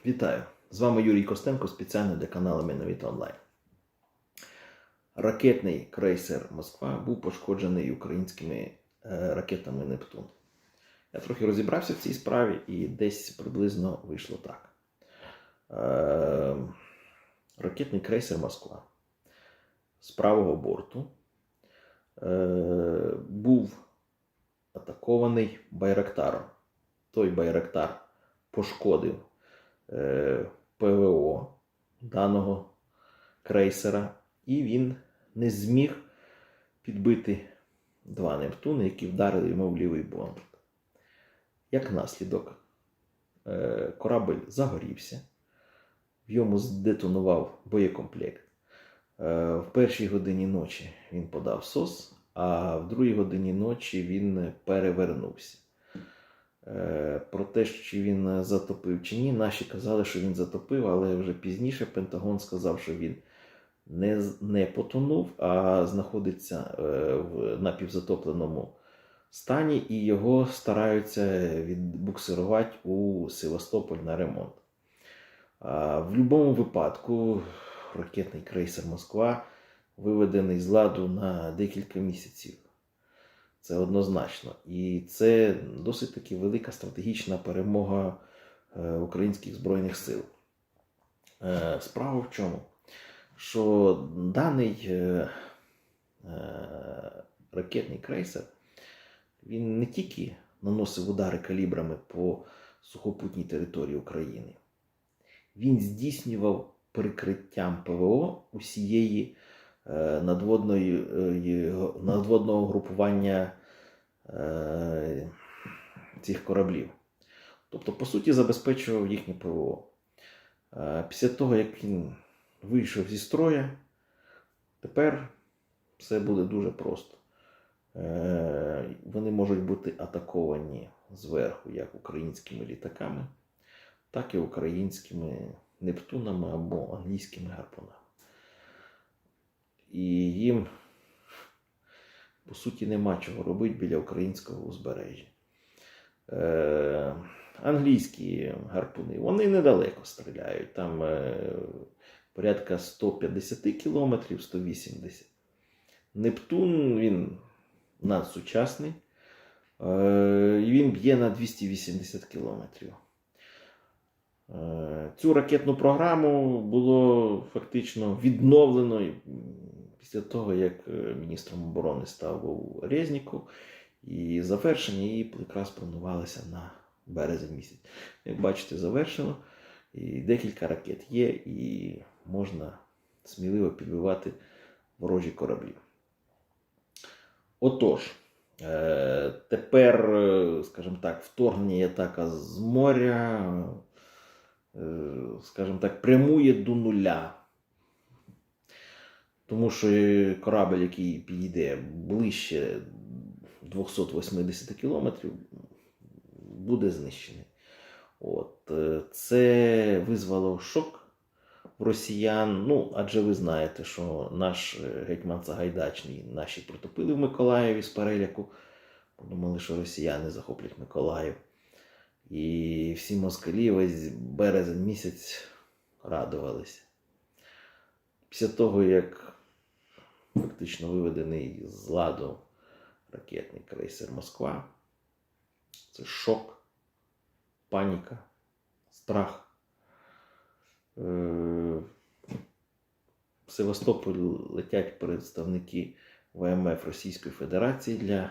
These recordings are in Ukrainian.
Вітаю! З вами Юрій Костенко, спеціально для каналу Менавіта Онлайн. Ракетний крейсер «Москва» був пошкоджений українськими ракетами «Нептун». Я трохи розібрався в цій справі і десь приблизно вийшло так. Ракетний крейсер «Москва» з правого борту був атакований Байрактаром. Той Байрактар пошкодив ПВО даного крейсера, і він не зміг підбити два Нептуни, які вдарили йому в лівий борт. Як наслідок, корабель загорівся, в йому здетонував боєкомплект. В першій годині ночі він подав СОС, а в другій годині ночі він перевернувся. Про те, чи він затопив чи ні, наші казали, що він затопив, але вже пізніше Пентагон сказав, що він не потонув, а знаходиться в напівзатопленому стані, і його стараються відбуксирувати у Севастополь на ремонт. В будь-якому випадку ракетний крейсер «Москва» виведений з ладу на декілька місяців. Це однозначно. І це досить таки велика стратегічна перемога українських Збройних сил. Справа в чому? Що даний ракетний крейсер, він не тільки наносив удари калібрами по сухопутній території України, він здійснював прикриттям ПВО усієї надводного групування цих кораблів. Тобто, по суті, забезпечував їхнє ПВО. Після того, як він вийшов зі строю, тепер все буде дуже просто. Вони можуть бути атаковані зверху як українськими літаками, так і українськими Нептунами або англійськими гарпунами. І їм, по суті, нема чого робити біля українського узбережжя. Англійські гарпуни, вони недалеко стріляють. Там порядка 150 кілометрів, 180. Нептун, він надсучасний. І він б'є на 280 кілометрів. Цю ракетну програму було фактично відновлено після того, як міністром оборони став був Резніков, і завершення її якраз планувалося на березень місяць. Як бачите, завершено, і декілька ракет є, і можна сміливо підбивати ворожі кораблі. Отож, тепер, скажімо так, вторгнення і атака з моря, скажімо так, прямує до нуля. Тому що корабель, який підійде ближче 280 кілометрів, буде знищений. Це визвало шок в росіян. Адже ви знаєте, що наш гетьман Сагайдачний наші протопили в Миколаєві з переляку. Подумали, що росіяни захоплять Миколаїв. І всі москалі весь березень місяць радувалися. Після того, як фактично виведений з ладу ракетний крейсер «Москва», це шок, паніка, страх. В Севастополь летять представники ВМФ Російської Федерації для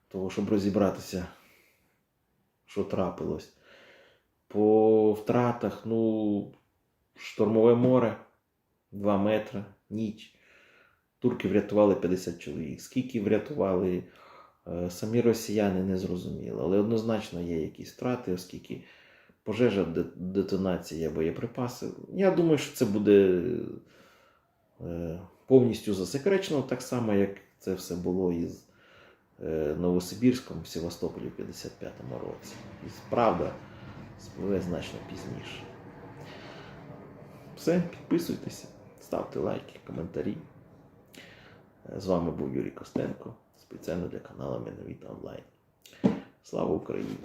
того, щоб розібратися, що трапилось. По втратах, штормове море, 2 метри, ніч. Турки врятували 50 чоловік. Скільки врятували самі росіяни, не зрозуміло. Але однозначно є якісь втрати, оскільки пожежа, детонація боєприпасів. Я думаю, що це буде повністю засекречено, так само, як це все було із Новосибірськом в Севастополі в 55-му році. І правда спливе значно пізніше. Все, підписуйтеся, ставте лайки, коментарі. З вами був Юрій Костенко, спеціально для каналу Менавіта Онлайн. Слава Україні!